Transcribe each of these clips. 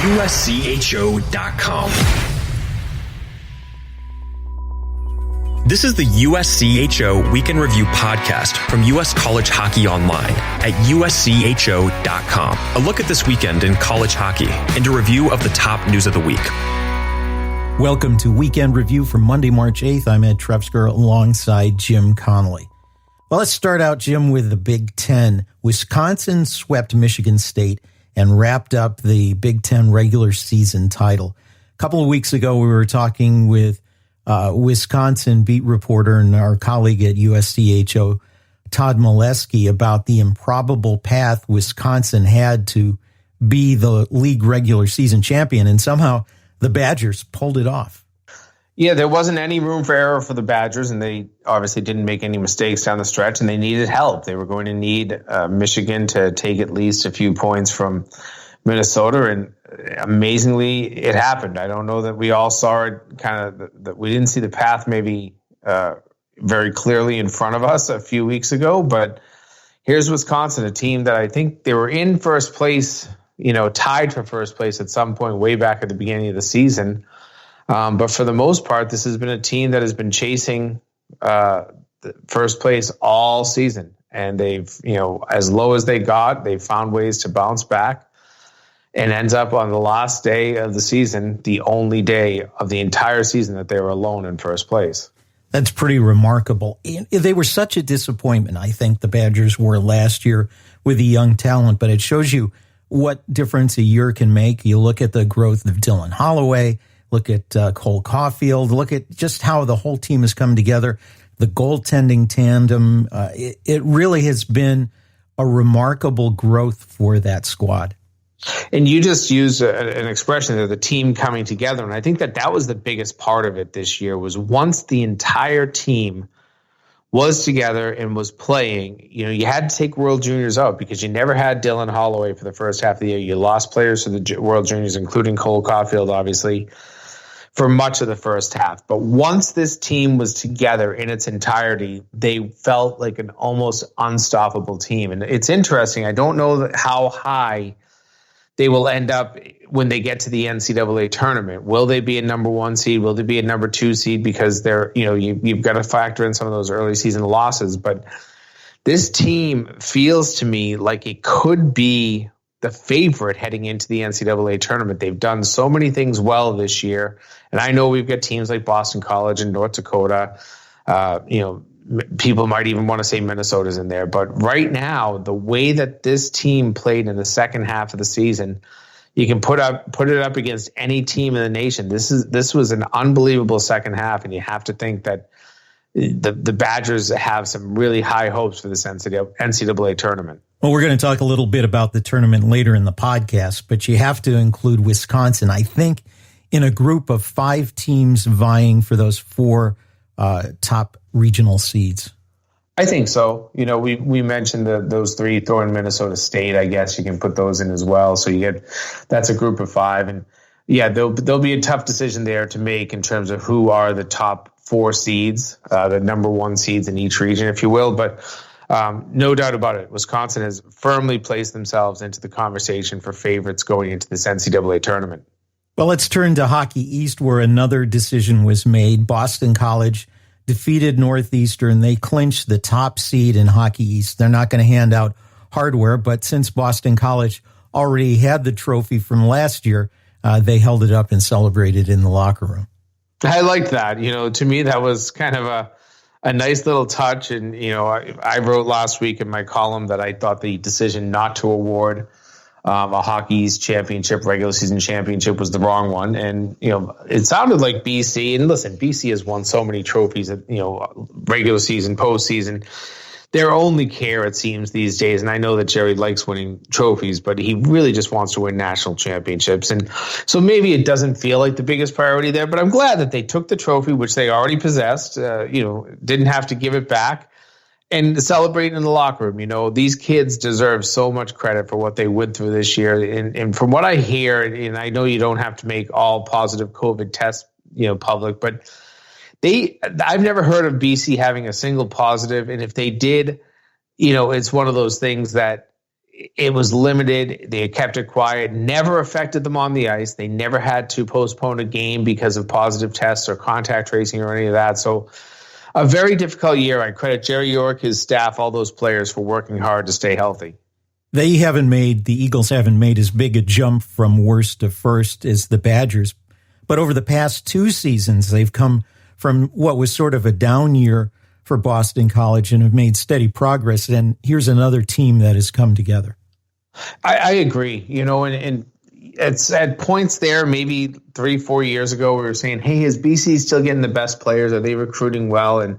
USCHO.com. This is the USCHO Weekend Review podcast from U.S. College Hockey Online at USCHO.com. A look at this weekend in college hockey and a review of the top news of the week. Welcome to Weekend Review for Monday, March 8th. I'm Ed Trefzger alongside Jim Connelly. Well, let's start out, Jim, with the Big Ten. Wisconsin swept Michigan State and wrapped up the Big Ten regular season title. A couple of weeks ago, we were talking with Wisconsin beat reporter and our colleague at USCHO, Todd Molesky, about the improbable path Wisconsin had to be the league regular season champion, and somehow the Badgers pulled it off. Yeah, there wasn't any room for error for the Badgers, and they obviously didn't make any mistakes down the stretch, and they needed help. They were going to need Michigan to take at least a few points from Minnesota, and amazingly, it happened. I don't know that we all saw it that we didn't see the path maybe very clearly in front of us a few weeks ago, but here's Wisconsin, a team that I think they were in first place, tied for first place at some point way back at the beginning of the season. But for the most part, this has been a team that has been chasing the first place all season. And they've, as low as they got, they've found ways to bounce back and ends up on the last day of the season, the only day of the entire season that they were alone in first place. That's pretty remarkable. They were such a disappointment, I think, the Badgers were last year with the young talent, but it shows you what difference a year can make. You look at the growth of Dylan Holloway, look at Cole Caulfield, look at just how the whole team has come together, the goaltending tandem. It really has been a remarkable growth for that squad. And you just used an expression of the team coming together. And I think that was the biggest part of it this year, was once the entire team was together and was playing, you had to take World Juniors out because you never had Dylan Holloway for the first half of the year. You lost players to the World Juniors, including Cole Caulfield, obviously, for much of the first half. But once this team was together in its entirety, they felt like an almost unstoppable team. And it's interesting. I don't know how high they will end up when they get to the NCAA tournament. Will they be a number 1 seed? Will they be a number 2 seed? Because they're, you've got to factor in some of those early season losses. But this team feels to me like it could be the favorite heading into the NCAA tournament. They've done so many things well this year. And I know we've got teams like Boston College and North Dakota. People might even want to say Minnesota's in there. But right now, the way that this team played in the second half of the season, you can put it up against any team in the nation. This was an unbelievable second half, and you have to think that the Badgers have some really high hopes for this NCAA tournament. Well, we're going to talk a little bit about the tournament later in the podcast, but you have to include Wisconsin, I think, in a group of 5 teams vying for those 4 top regional seeds. I think so. We mentioned those 3, throw in Minnesota State. I guess you can put those in as well. So that's a group of 5. And yeah, there'll be a tough decision there to make in terms of who are the top 4 seeds, the number 1 seeds in each region, if you will. But no doubt about it, Wisconsin has firmly placed themselves into the conversation for favorites going into this NCAA tournament. Well, let's turn to Hockey East, where another decision was made. Boston College defeated Northeastern. They clinched the top seed in Hockey East. They're not going to hand out hardware, but since Boston College already had the trophy from last year, they held it up and celebrated in the locker room. I liked that. To me, that was kind of a nice little touch. And, I wrote last week in my column that I thought the decision not to award a Hockey East championship, regular season championship, was the wrong one. And, it sounded like BC, and listen, BC has won so many trophies at, regular season, postseason. Their only care, it seems, these days, and I know that Jerry likes winning trophies, but he really just wants to win national championships. And so maybe it doesn't feel like the biggest priority there, but I'm glad that they took the trophy, which they already possessed, didn't have to give it back, and celebrate in the locker room. These kids deserve so much credit for what they went through this year. And from what I hear, and I know you don't have to make all positive COVID tests, public, but I've never heard of BC having a single positive. And if they did, it's one of those things that it was limited. They kept it quiet, never affected them on the ice. They never had to postpone a game because of positive tests or contact tracing or any of that. So a very difficult year. I credit Jerry York, his staff, all those players for working hard to stay healthy. The Eagles haven't made as big a jump from worst to first as the Badgers. But over the past 2 seasons, they've come from what was sort of a down year for Boston College and have made steady progress. And here's another team that has come together. I agree. And it's at points there, maybe 3-4 years ago, we were saying, hey, is BC still getting the best players? Are they recruiting well? And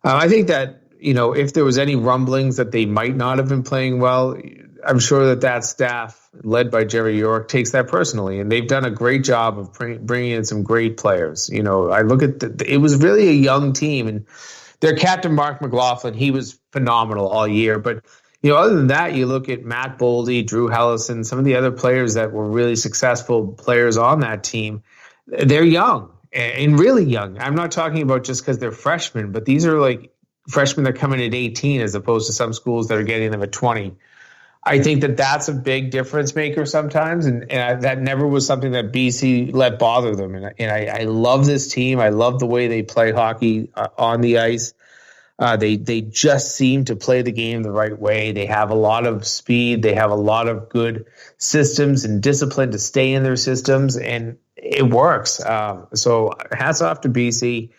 I think that, if there was any rumblings that they might not have been playing well, I'm sure that staff, led by Jerry York, takes that personally. And they've done a great job of bringing in some great players. I look at it was really a young team. And their captain, Mark McLaughlin, he was phenomenal all year. But other than that, you look at Matt Boldy, Drew Hellison, some of the other players that were really successful players on that team. They're young and really young. I'm not talking about just because they're freshmen, but these are like freshmen that come in at 18 as opposed to some schools that are getting them at 20. I think that's a big difference maker sometimes, and that never was something that BC let bother them. And I love this team. I love the way they play hockey on the ice. They just seem to play the game the right way. They have a lot of speed. They have a lot of good systems and discipline to stay in their systems, and it works. So hats off to BC.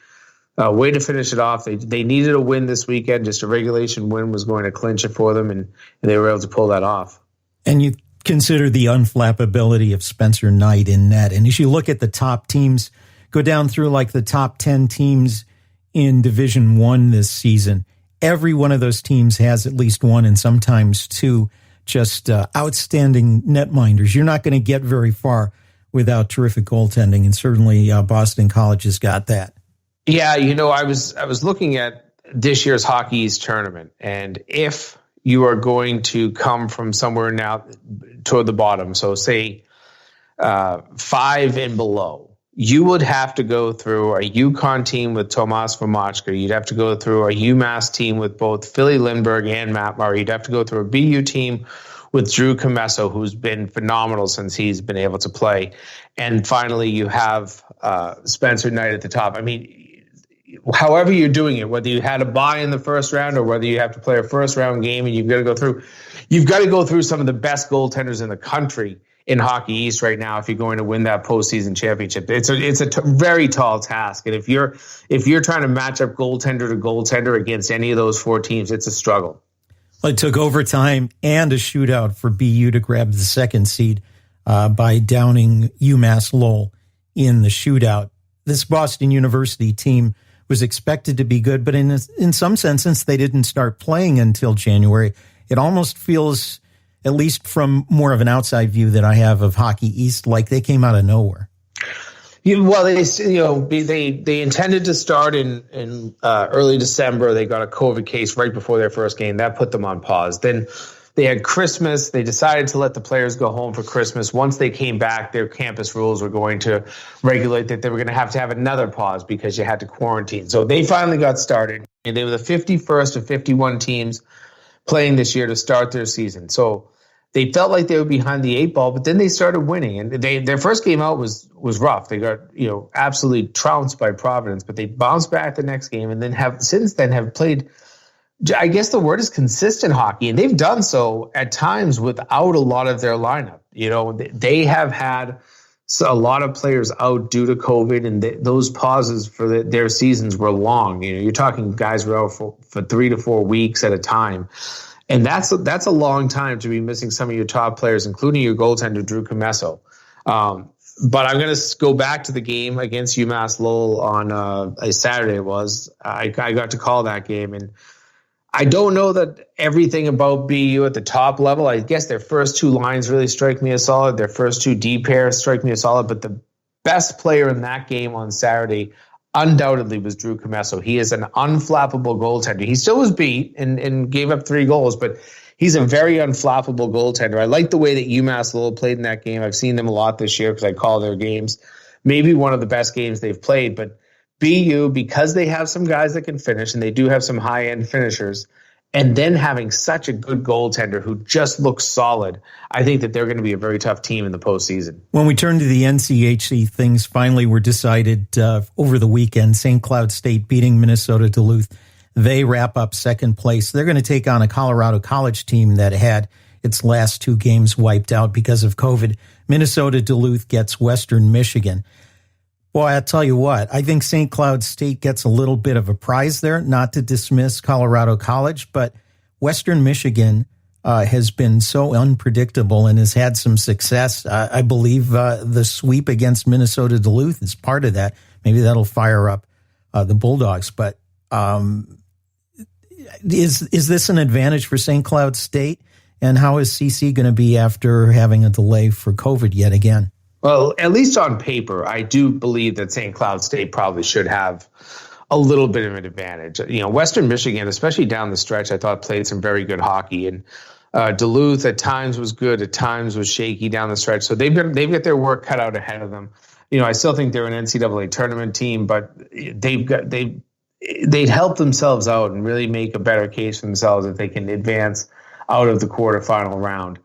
Way to finish it off. They needed a win this weekend. Just a regulation win was going to clinch it for them, and they were able to pull that off. And you consider the unflappability of Spencer Knight in net. And as you look at the top teams, go down through like the top 10 teams in Division I this season, every one of those teams has at least one and sometimes two just outstanding netminders. You're not going to get very far without terrific goaltending, and certainly Boston College has got that. Yeah, I was looking at this year's Hockey East tournament, and if you are going to come from somewhere now toward the bottom, so say 5 and below, you would have to go through a UConn team with Tomas Vomachka. You'd have to go through a UMass team with both Philly Lindbergh and Matt Murray. You'd have to go through a BU team with Drew Comesso, who's been phenomenal since he's been able to play. And finally, you have Spencer Knight at the top. I mean, however you're doing it, whether you had a bye in the first round or whether you have to play a first round game and you've got to go through some of the best goaltenders in the country in Hockey East right now if you're going to win that postseason championship. It's a very tall task, and if you're trying to match up goaltender to goaltender against any of those 4 teams, it's a struggle. Well, it took overtime and a shootout for BU to grab the second seed by downing UMass Lowell in the shootout. This Boston University team was expected to be good, but in some sense, since they didn't start playing until January, it almost feels, at least from more of an outside view that I have of Hockey East, like they came out of nowhere. Well, they intended to start in early December. They got a COVID case right before their first game. That put them on pause. Then they had Christmas. They decided to let the players go home for Christmas. Once they came back, their campus rules were going to regulate that they were going to have another pause because you had to quarantine. So they finally got started, and they were the 51st of 51 teams playing this year to start their season. So they felt like they were behind the 8 ball, but then they started winning. And their first game out was rough. They got absolutely trounced by Providence, but they bounced back the next game, and then have played, I guess the word is consistent hockey, and they've done so at times without a lot of their lineup. They have had a lot of players out due to COVID, and those pauses for their seasons were long. You're talking guys who are out for 3 to 4 weeks at a time. And that's a long time to be missing some of your top players, including your goaltender, Drew Comesso. But I'm going to go back to the game against UMass Lowell on a Saturday. It was. I got to call that game, and I don't know that everything about BU at the top level. I guess their first 2 lines really strike me as solid. Their first 2 D pairs strike me as solid. But the best player in that game on Saturday undoubtedly was Drew Comesso. He is an unflappable goaltender. He still was beat and gave up 3 goals, but he's a very unflappable goaltender. I like the way that UMass Lowell played in that game. I've seen them a lot this year because I call their games. Maybe one of the best games they've played, but BU, because they have some guys that can finish, and they do have some high-end finishers, and then having such a good goaltender who just looks solid, I think that they're going to be a very tough team in the postseason. When we turn to the NCHC, things finally were decided over the weekend. St. Cloud State beating Minnesota Duluth. They wrap up second place. They're going to take on a Colorado College team that had its last two games wiped out because of COVID. Minnesota Duluth gets Western Michigan. Boy, I'll tell you what, I think St. Cloud State gets a little bit of a prize there, not to dismiss Colorado College, but Western Michigan has been so unpredictable and has had some success. I believe the sweep against Minnesota Duluth is part of that. Maybe that'll fire up the Bulldogs. But is this an advantage for St. Cloud State? And how is CC going to be after having a delay for COVID yet again? Well, at least on paper, I do believe that St. Cloud State probably should have a little bit of an advantage. Western Michigan, especially down the stretch, I thought played some very good hockey. And Duluth at times was good, at times was shaky down the stretch. So they've got their work cut out ahead of them. I still think they're an NCAA tournament team, but they'd help themselves out and really make a better case for themselves if they can advance out of the quarterfinal round.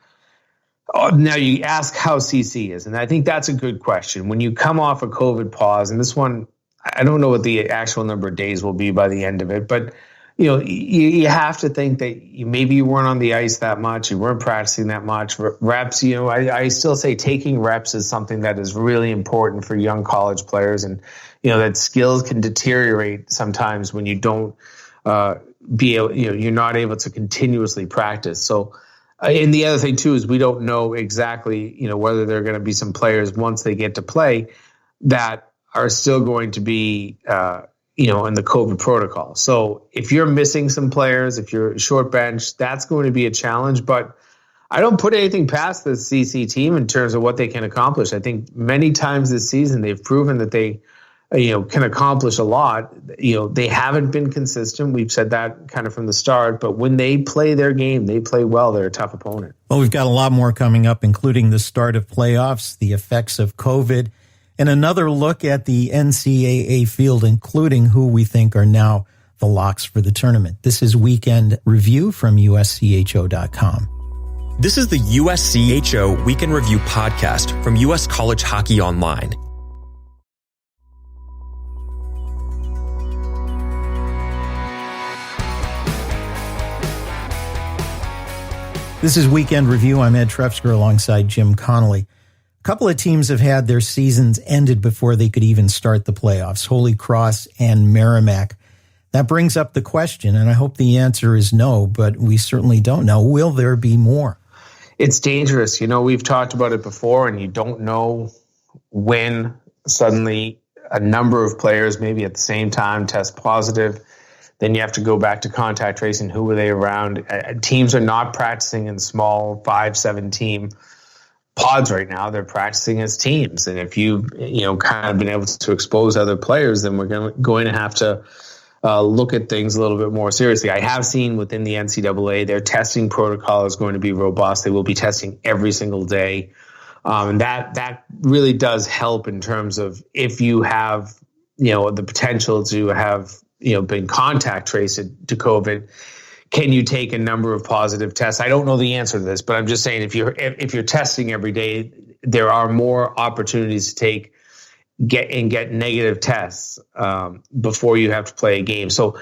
Now you ask how CC is, and I think that's a good question. When you come off a COVID pause, and this one, I don't know what the actual number of days will be by the end of it, but you have to think that maybe you weren't on the ice that much, you weren't practicing that much. Reps, I still say taking reps is something that is really important for young college players, and that skills can deteriorate sometimes when you don't you're not able to continuously practice. So. And the other thing, too, is we don't know exactly, whether there are going to be some players once they get to play that are still going to be, in the COVID protocol. So if you're missing some players, if you're short bench, that's going to be a challenge. But I don't put anything past the CC team in terms of what they can accomplish. I think many times this season they've proven that they can accomplish a lot. They haven't been consistent. We've said that kind of from the start, but when they play their game, they play well. They're a tough opponent. Well, we've got a lot more coming up, including the start of playoffs, the effects of COVID, and another look at the NCAA field, including who we think are now the locks for the tournament. This is Weekend Review from USCHO.com. This is the USCHO Weekend Review podcast from US College Hockey Online. This is Weekend Review. I'm Ed Trefzger alongside Jim Connelly. A couple of teams have had their seasons ended before they could even start the playoffs, Holy Cross and Merrimack. That brings up the question, and I hope the answer is no, but we certainly don't know. Will there be more? It's dangerous. We've talked about it before, and you don't know when suddenly a number of players, maybe at the same time, test positive. Then you have to go back to contact tracing. Who were they around? Teams are not practicing in small 5-7 team pods right now. They're practicing as teams. And if you've kind of been able to expose other players, then we're going to have to look at things a little bit more seriously. I have seen within the NCAA, their testing protocol is going to be robust. They will be testing every single day. And that really does help in terms of if you have, the potential to have, been contact traced to COVID, can you take a number of positive tests? I don't know the answer to this, but I'm just saying if you're testing every day, there are more opportunities to get negative tests before you have to play a game. So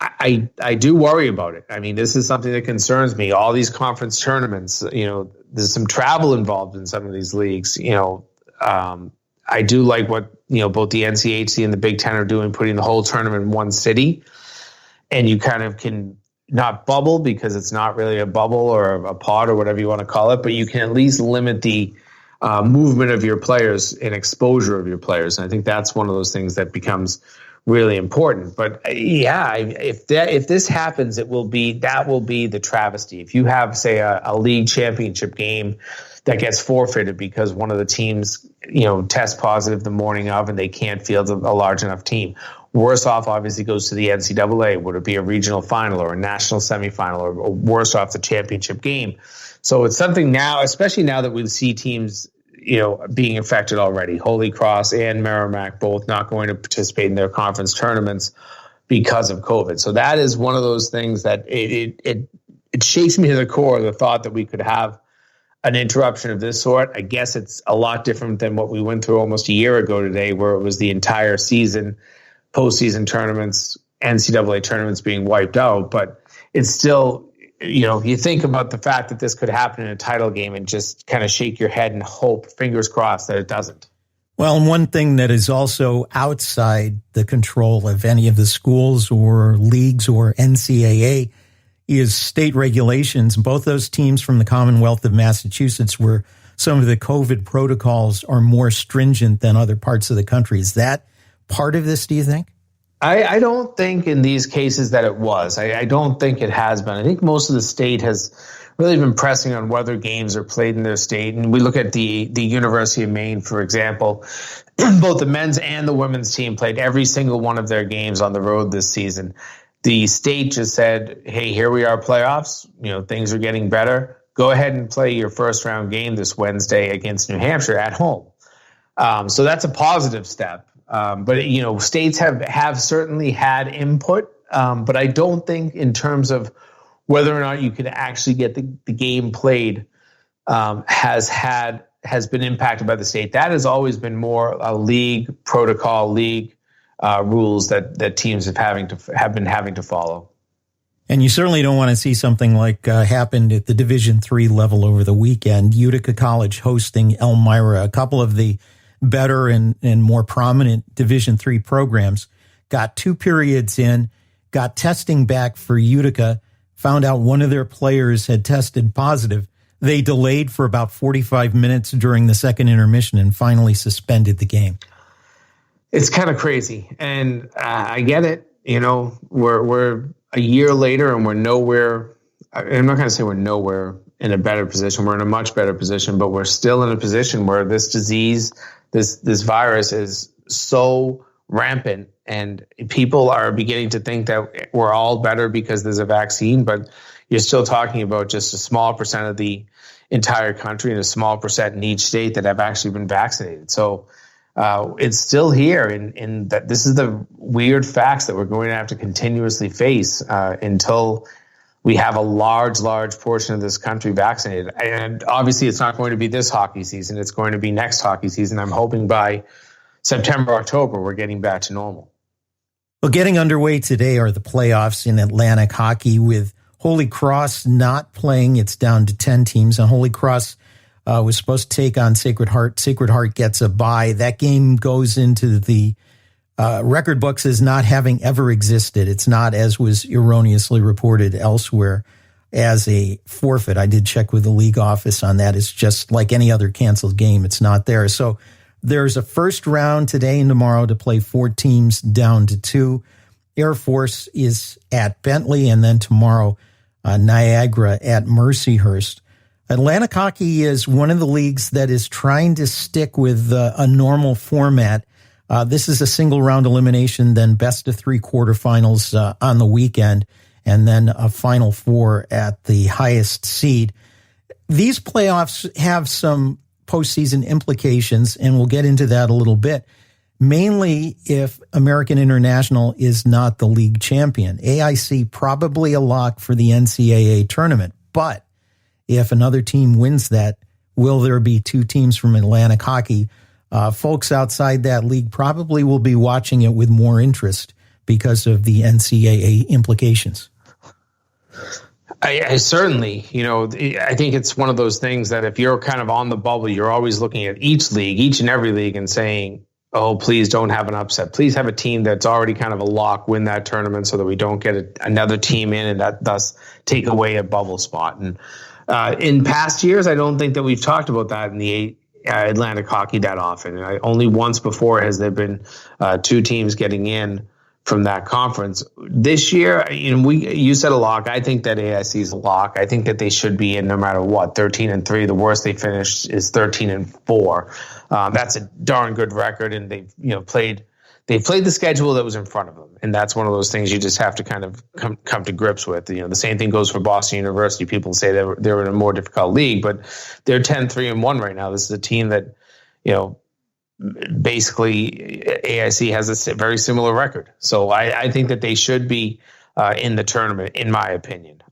I do worry about it. I mean, this is something that concerns me. All these conference tournaments, there's some travel involved in some of these leagues. I do like what both the NCHC and the Big Ten are doing, putting the whole tournament in one city, and you kind of can not bubble because it's not really a bubble or a pod or whatever you want to call it, but you can at least limit the movement of your players and exposure of your players. And I think that's one of those things that becomes really important. But if this happens, that will be the travesty. If you have, say, a league championship game that gets forfeited because one of the teams, tests positive the morning of and they can't field a large enough team. Worse off, obviously, goes to the NCAA. Would it be a regional final or a national semifinal, or worse off, the championship game? So it's something now, especially now that we see teams, being affected already. Holy Cross and Merrimack both not going to participate in their conference tournaments because of COVID. So that is one of those things that it shakes me to the core, the thought that we could have an interruption of this sort. I guess it's a lot different than what we went through almost a year ago today, where it was the entire season, postseason tournaments, NCAA tournaments being wiped out. But it's still, you think about the fact that this could happen in a title game and just kind of shake your head and hope, fingers crossed, that it doesn't. Well, and one thing that is also outside the control of any of the schools or leagues or NCAA is state regulations. Both those teams from the Commonwealth of Massachusetts, where some of the COVID protocols are more stringent than other parts of the country. Is that part of this, do you think? I don't think in these cases that it was. I don't think it has been. I think most of the state has really been pressing on whether games are played in their state. And we look at the University of Maine, for example. Both the men's and the women's team played every single one of their games on the road this season. The state just said, hey, here we are, playoffs. Things are getting better. Go ahead and play your first round game this Wednesday against New Hampshire at home. So that's a positive step. But states have certainly had input. But I don't think in terms of whether or not you can actually get the game played has been impacted by the state. That has always been more a league protocol, league rules that teams have been having to follow. And you certainly don't want to see something like happened at the Division III level over the weekend. Utica College hosting Elmira. A couple of the better and more prominent Division III programs got 2 periods in, got testing back for Utica, found out one of their players had tested positive. They delayed for about 45 minutes during the second intermission and finally suspended the game. It's kind of crazy, and I get it. We're a year later, and we're nowhere. I'm not going to say we're nowhere in a better position. We're in a much better position, but we're still in a position where this disease, this virus, is so rampant, and people are beginning to think that we're all better because there's a vaccine. But you're still talking about just a small percent of the entire country and a small percent in each state that have actually been vaccinated. So. It's still here, in that this is the weird facts that we're going to have to continuously face until we have a large portion of this country vaccinated. And obviously, it's not going to be this hockey season. It's going to be next hockey season. I'm hoping by September, October, we're getting back to normal. Well, getting underway today are the playoffs in Atlantic hockey, with Holy Cross not playing. It's down to 10 teams, and Holy Cross was supposed to take on Sacred Heart. Sacred Heart gets a bye. That game goes into the record books as not having ever existed. It's not, as was erroneously reported elsewhere, as a forfeit. I did check with the league office on that. It's just like any other canceled game. It's not there. So there's a first round today and tomorrow to play 4 teams down to 2. Air Force is at Bentley, and then tomorrow Niagara at Mercyhurst. Atlantic hockey is one of the leagues that is trying to stick with a normal format. This is a single round elimination, then best of 3 quarterfinals on the weekend, and then a final 4 at the highest seed. These playoffs have some postseason implications, and we'll get into that a little bit. Mainly if American International is not the league champion. AIC probably a lock for the NCAA tournament, but if another team wins that, will there be 2 teams from Atlantic hockey? Folks outside that league probably will be watching it with more interest because of the NCAA implications. I certainly, I think it's one of those things that if you're kind of on the bubble, you're always looking at each league, each and every league, and saying, oh, please don't have an upset. Please have a team that's already kind of a lock win that tournament so that we don't get another team in and that thus take away a bubble spot. And in past years, I don't think that we've talked about that in the Atlantic hockey that often. Only once before has there been 2 teams getting in from that conference. This year, you said a lock. I think that AIC is a lock. I think that they should be in no matter what. 13-3. The worst they finished is 13-4. That's a darn good record, and they've played the schedule that was in front of them, and that's one of those things you just have to kind of come to grips with. The same thing goes for Boston University. People say they're in a more difficult league, but they're 10-3-1 right now. This is a team that basically AIC has a very similar record. So I think that they should be in the tournament, in my opinion.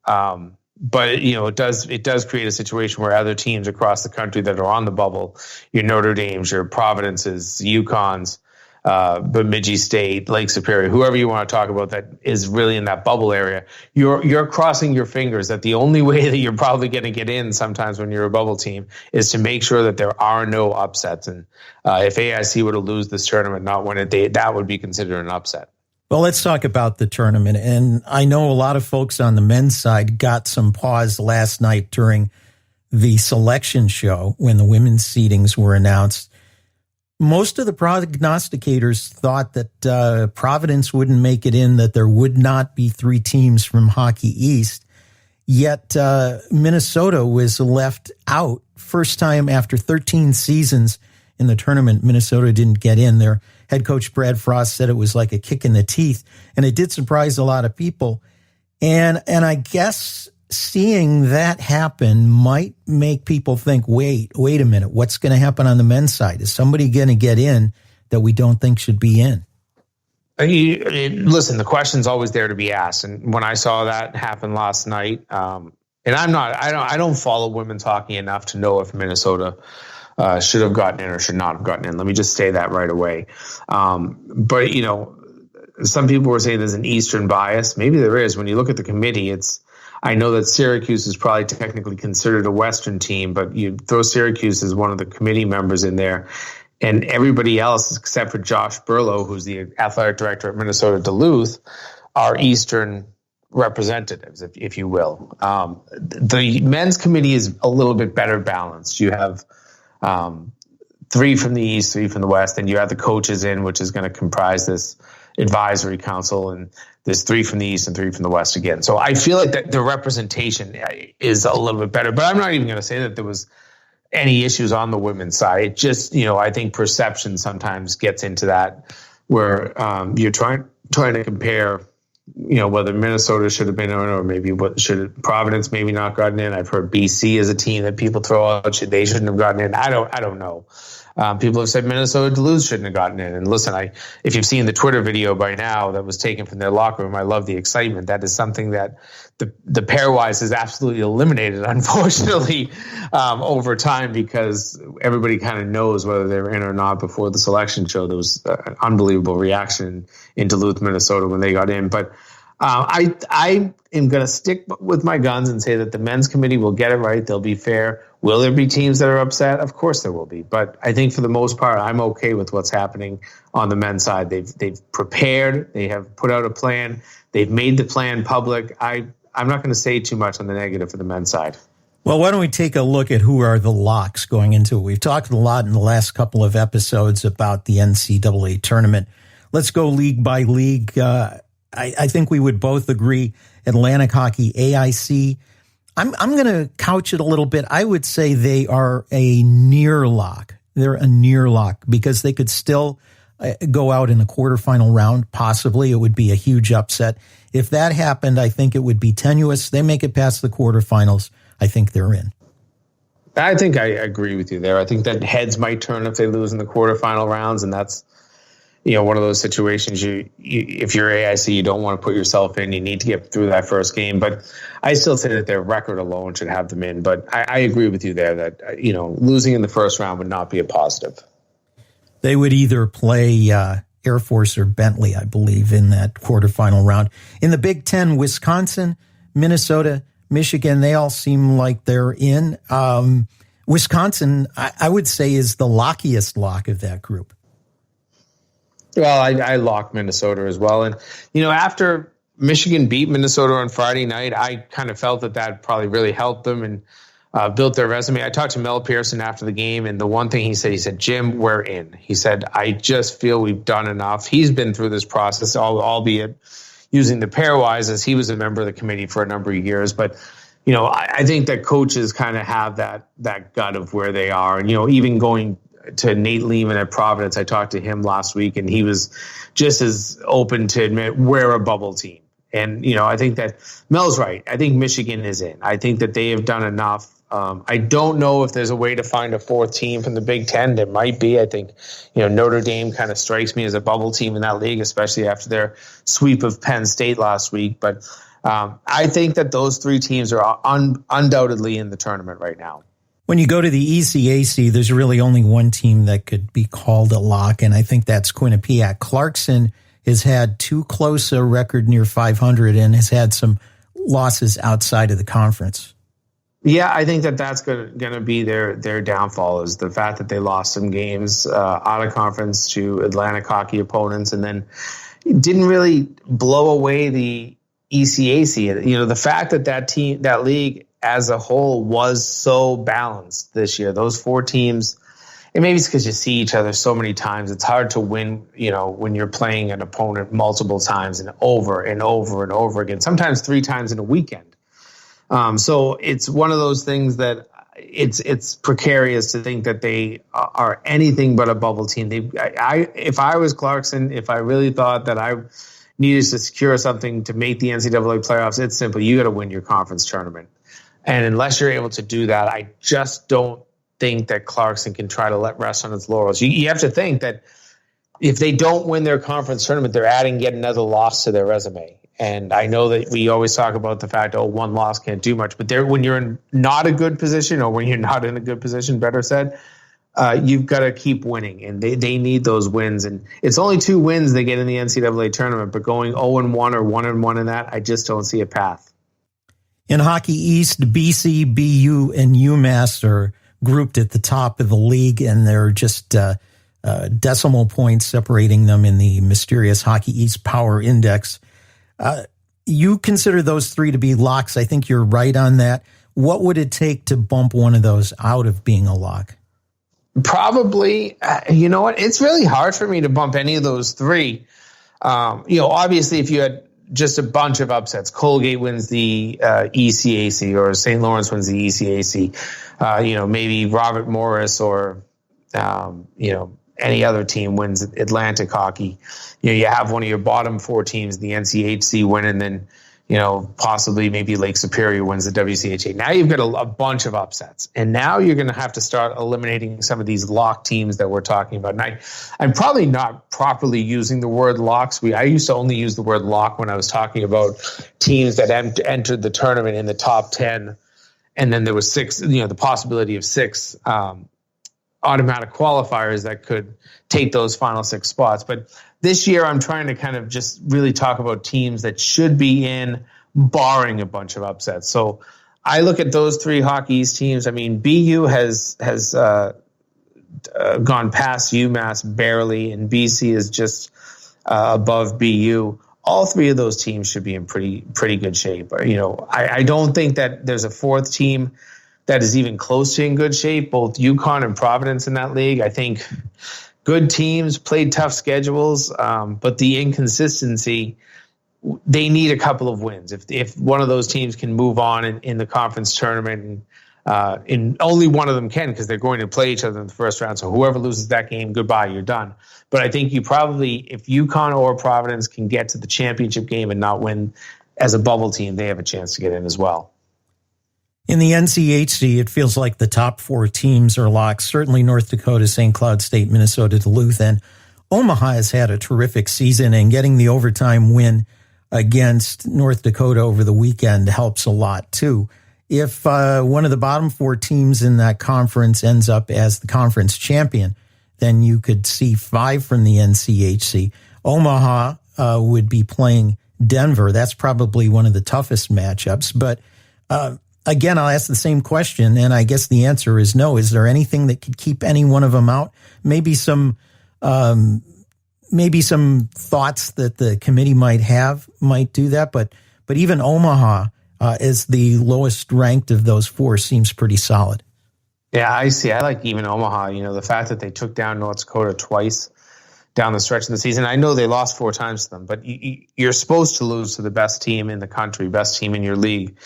But it does create a situation where other teams across the country that are on the bubble, your Notre Dames, your Providences, UConns, Bemidji State, Lake Superior, whoever you want to talk about that is really in that bubble area, you're crossing your fingers that the only way that you're probably going to get in sometimes when you're a bubble team is to make sure that there are no upsets. And if AIC were to lose this tournament, not win it, that would be considered an upset. Well, let's talk about the tournament. And I know a lot of folks on the men's side got some pause last night during the selection show when the women's seedings were announced. Most of the prognosticators thought that Providence wouldn't make it in, that there would not be 3 teams from Hockey East. Yet Minnesota was left out. First time after 13 seasons in the tournament, Minnesota didn't get in. Their head coach Brad Frost said it was like a kick in the teeth, and it did surprise a lot of people. And I guess seeing that happen might make people think, wait a minute, what's going to happen on the men's side? Is somebody going to get in that we don't think should be in? Listen, the question's always there to be asked. And when I saw that happen last night, and I don't follow women's hockey enough to know if Minnesota should have gotten in or should not have gotten in. Let me just say that right away. But some people were saying there's an Eastern bias. Maybe there is. When you look at the committee, I know that Syracuse is probably technically considered a Western team, but you throw Syracuse as one of the committee members in there, and everybody else except for Josh Burlow, who's the athletic director at Minnesota Duluth, are Eastern representatives, if you will. The men's committee is a little bit better balanced. You have 3 from the East, 3 from the West, and you have the coaches in, which is going to comprise this advisory council, and there's 3 from the East and 3 from the West again. So I feel like the representation is a little bit better, but I'm not even going to say that there was any issues on the women's side. It just, I think perception sometimes gets into that where you're trying to compare, whether Minnesota should have been in or maybe Providence maybe not gotten in. I've heard BC as a team that people throw out, they shouldn't have gotten in. I don't know. People have said Minnesota Duluth shouldn't have gotten in. And listen, if you've seen the Twitter video by now that was taken from their locker room, I love the excitement. That is something that the pairwise is absolutely eliminated, unfortunately, over time, because everybody kind of knows whether they were in or not before the selection show. There was an unbelievable reaction in Duluth, Minnesota when they got in. But I am going to stick with my guns and say that the men's committee will get it right. They'll be fair. Will there be teams that are upset? Of course there will be. But I think for the most part, I'm okay with what's happening on the men's side. They've prepared. They have put out a plan. They've made the plan public. I'm not going to say too much on the negative for the men's side. Well, why don't we take a look at who are the locks going into it? We've talked a lot in the last couple of episodes about the NCAA tournament. Let's go league by league. I think we would both agree Atlantic Hockey, AIC. I'm going to couch it a little bit. I would say they are a near lock. They're a near lock because they could still go out in the quarterfinal round. Possibly it would be a huge upset. If that happened, I think it would be tenuous. They make it past the quarterfinals. I think they're in. I think I agree with you there. I think that heads might turn if they lose in the quarterfinal rounds, and that's one of those situations if you're AIC, you don't want to put yourself in. You need to get through that first game. But I still say that their record alone should have them in. But I agree with you there that, losing in the first round would not be a positive. They would either play Air Force or Bentley, I believe, in that quarterfinal round. In the Big Ten, Wisconsin, Minnesota, Michigan, they all seem like they're in. Wisconsin, I would say, is the lockiest lock of that group. Well, I lock Minnesota as well. And, after Michigan beat Minnesota on Friday night, I kind of felt that probably really helped them and built their resume. I talked to Mel Pearson after the game, and the one thing he said, Jim, we're in. He said, I just feel we've done enough. He's been through this process, albeit using the pairwise, as he was a member of the committee for a number of years. But, I think that coaches kind of have that gut of where they are. And, even going to Nate Lehman at Providence, I talked to him last week, and he was just as open to admit we're a bubble team. And, I think that Mel's right. I think Michigan is in. I think that they have done enough. I don't know if there's a way to find a fourth team from the Big Ten. There might be. I think, Notre Dame kind of strikes me as a bubble team in that league, especially after their sweep of Penn State last week. But I think that those three teams are undoubtedly in the tournament right now. When you go to the ECAC, there's really only one team that could be called a lock, and I think that's Quinnipiac. Clarkson has had too close a record near 500 and has had some losses outside of the conference. Yeah, I think that's going to be their downfall, is the fact that they lost some games out of conference to Atlantic hockey opponents, and then didn't really blow away the ECAC. The fact that league as a whole was so balanced this year. Those four teams, and maybe it's because you see each other so many times. It's hard to win, when you're playing an opponent multiple times and over and over and over again, sometimes 3 times in a weekend. So it's one of those things that it's precarious to think that they are anything but a bubble team. If I was Clarkson, if I really thought that I needed to secure something to make the NCAA playoffs, it's simple. You got to win your conference tournament. And unless you're able to do that, I just don't think that Clarkson can try to let rest on its laurels. You have to think that if they don't win their conference tournament, they're adding yet another loss to their resume. And I know that we always talk about the fact, one loss can't do much. But when you're in not a good position, or when you're not in a good position, better said, you've got to keep winning. And they need those wins. And it's only 2 wins they get in the NCAA tournament. But going 0-1 or 1-1 in that, I just don't see a path. In Hockey East, BC, BU, and UMass are grouped at the top of the league, and they're just decimal points separating them in the mysterious Hockey East Power Index. You consider those 3 to be locks. I think you're right on that. What would it take to bump one of those out of being a lock? Probably, you know what? It's really hard for me to bump any of those 3. Obviously, if you had just a bunch of upsets, Colgate wins the ECAC, or St. Lawrence wins the ECAC, maybe Robert Morris or, any other team wins Atlantic hockey. You have one of your bottom 4 teams, the NCHC, win, and then, possibly maybe Lake Superior wins the WCHA. Now you've got a bunch of upsets, and now you're going to have to start eliminating some of these lock teams that we're talking about. And I'm probably not properly using the word locks. I used to only use the word lock when I was talking about teams that entered the tournament in the top 10, and then there was 6, the possibility of 6 automatic qualifiers that could take those final 6 spots. But this year I'm trying to kind of just really talk about teams that should be in, barring a bunch of upsets. So I look at those 3 Hockey East teams. I mean, BU has gone past UMass barely, and BC is just above BU. All 3 of those teams should be in pretty good shape. I don't think that there's a 4th team that is even close to in good shape. Both UConn and Providence in that league, I think, good teams, played tough schedules, but the inconsistency, they need a couple of wins. If one of those teams can move on in the conference tournament, and only one of them can, because they're going to play each other in the first round. So whoever loses that game, goodbye, you're done. But I think you probably, if UConn or Providence can get to the championship game and not win as a bubble team, they have a chance to get in as well. In the NCHC, it feels like the top 4 teams are locked. Certainly North Dakota, St. Cloud State, Minnesota Duluth, and Omaha has had a terrific season, and getting the overtime win against North Dakota over the weekend helps a lot too. If one of the bottom 4 teams in that conference ends up as the conference champion, then you could see 5 from the NCHC. Omaha would be playing Denver. That's probably one of the toughest matchups, but again, I'll ask the same question, and I guess the answer is no. Is there anything that could keep any one of them out? Maybe some thoughts that the committee might do that, but even Omaha, as the lowest ranked of those 4, seems pretty solid. Yeah, I see. I like even Omaha. The fact that they took down North Dakota twice down the stretch of the season. I know they lost 4 times to them, but you're supposed to lose to the best team in the country, best team in your league.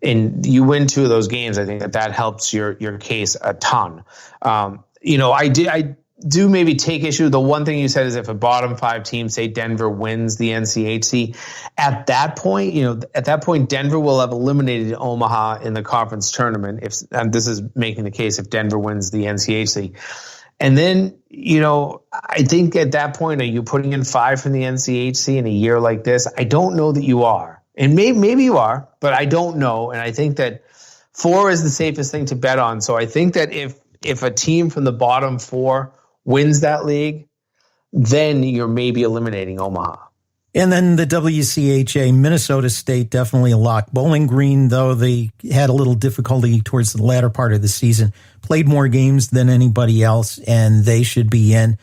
And you win 2 of those games, I think that helps your case a ton. I do maybe take issue. The one thing you said is if a bottom 5 team, say Denver, wins the NCHC, at that point, Denver will have eliminated Omaha in the conference tournament. And this is making the case if Denver wins the NCHC. And then, I think at that point, are you putting in 5 from the NCHC in a year like this? I don't know that you are. And maybe you are, but I don't know. And I think that 4 is the safest thing to bet on. So I think that if a team from the bottom 4 wins that league, then you're maybe eliminating Omaha. And then the WCHA, Minnesota State, definitely a lock. Bowling Green, though, they had a little difficulty towards the latter part of the season, played more games than anybody else, and they should be in.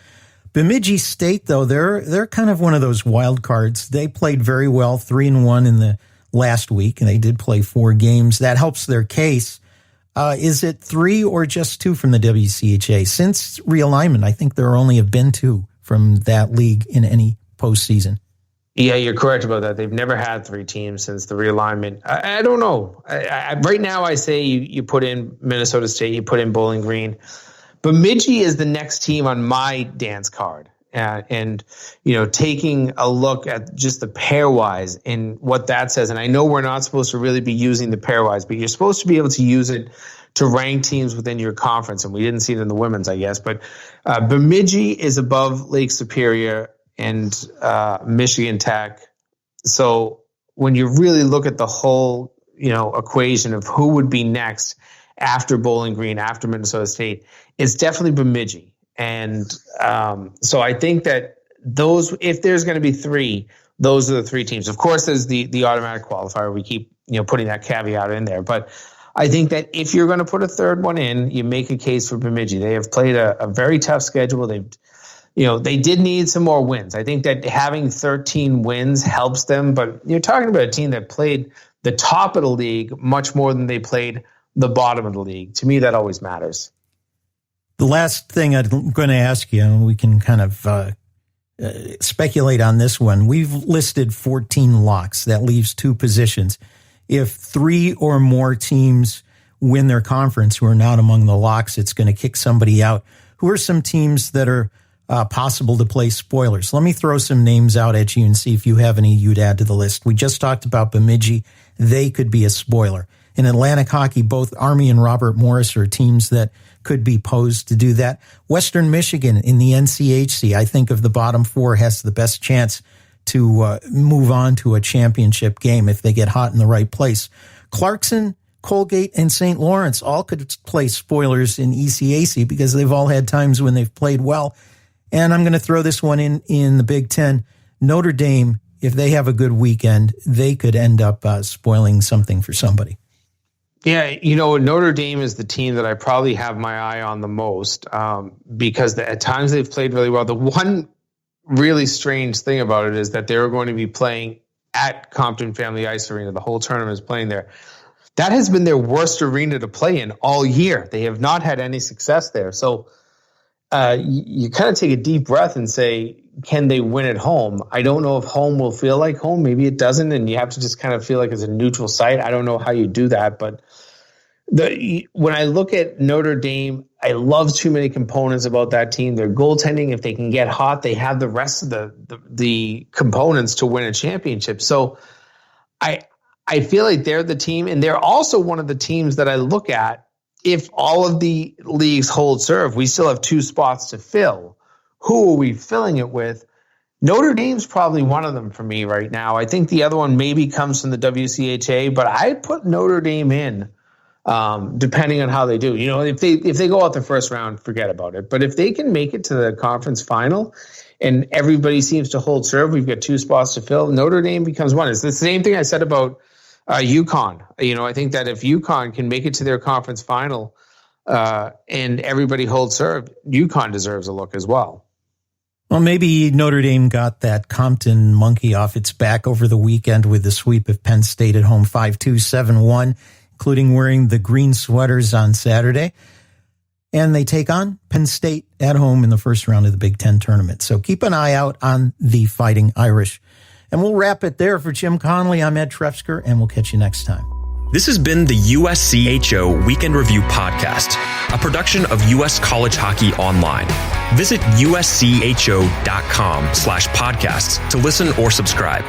Bemidji State, though, they're kind of one of those wild cards. They played very well, 3-1 in the last week, and they did play 4 games. That helps their case. Is it 3 or just 2 from the WCHA? Since realignment, I think there only have been 2 from that league in any postseason. Yeah, you're correct about that. They've never had 3 teams since the realignment. I don't know. Right now, I say you put in Minnesota State, you put in Bowling Green. Bemidji is the next team on my dance card. And taking a look at just the pairwise and what that says. And I know we're not supposed to really be using the pairwise, but you're supposed to be able to use it to rank teams within your conference. And we didn't see it in the women's, I guess. But Bemidji is above Lake Superior and Michigan Tech. So when you really look at the whole, equation of who would be next after Bowling Green, after Minnesota State, it's definitely Bemidji. And so I think that if there's going to be 3, those are the 3 teams. Of course, there's the automatic qualifier. We keep, putting that caveat in there. But I think that if you're going to put a third one in, you make a case for Bemidji. They have played a very tough schedule. They did need some more wins. I think that having 13 wins helps them, but you're talking about a team that played the top of the league much more than they played the bottom of the league. To me, that always matters. The last thing I'm going to ask you, and we can kind of speculate on this one. We've listed 14 locks. That leaves 2 positions. If 3 or more teams win their conference who are not among the locks, it's going to kick somebody out. Who are some teams that are possible to play spoilers? Let me throw some names out at you and see if you have any you'd add to the list. We just talked about Bemidji. They could be a spoiler. In Atlantic hockey, both Army and Robert Morris are teams that could be posed to do that. Western Michigan in the NCHC, I think of the bottom 4, has the best chance to move on to a championship game if they get hot in the right place. Clarkson, Colgate, and St. Lawrence all could play spoilers in ECAC because they've all had times when they've played well. And I'm going to throw this one in the Big Ten. Notre Dame, if they have a good weekend, they could end up spoiling something for somebody. Yeah, Notre Dame is the team that I probably have my eye on the most because at times they've played really well. The one really strange thing about it is that they're going to be playing at Compton Family Ice Arena. The whole tournament is playing there. That has been their worst arena to play in all year. They have not had any success there. So you kind of take a deep breath and say, can they win at home? I don't know if home will feel like home. Maybe it doesn't, and you have to just kind of feel like it's a neutral site. I don't know how you do that, but when I look at Notre Dame, I love too many components about that team. Their goaltending, if they can get hot, they have the rest of the components to win a championship. So I feel like they're the team, and they're also one of the teams that I look at. If all of the leagues hold serve, we still have 2 spots to fill. Who are we filling it with? Notre Dame's probably one of them for me right now. I think the other one maybe comes from the WCHA, but I'd put Notre Dame in, depending on how they do. If they go out the first round, forget about it. But if they can make it to the conference final and everybody seems to hold serve, we've got 2 spots to fill, Notre Dame becomes one. It's the same thing I said about UConn. I think that if UConn can make it to their conference final and everybody holds serve, UConn deserves a look as well. Well, maybe Notre Dame got that Compton monkey off its back over the weekend with the sweep of Penn State at home 5-2, 7-1, including wearing the green sweaters on Saturday. And they take on Penn State at home in the first round of the Big Ten tournament. So keep an eye out on the Fighting Irish. And we'll wrap it there. For Jim Connelly, I'm Ed Trefzger, and we'll catch you next time. This has been the USCHO Weekend Review Podcast, a production of U.S. College Hockey Online. Visit uscho.com/podcasts to listen or subscribe.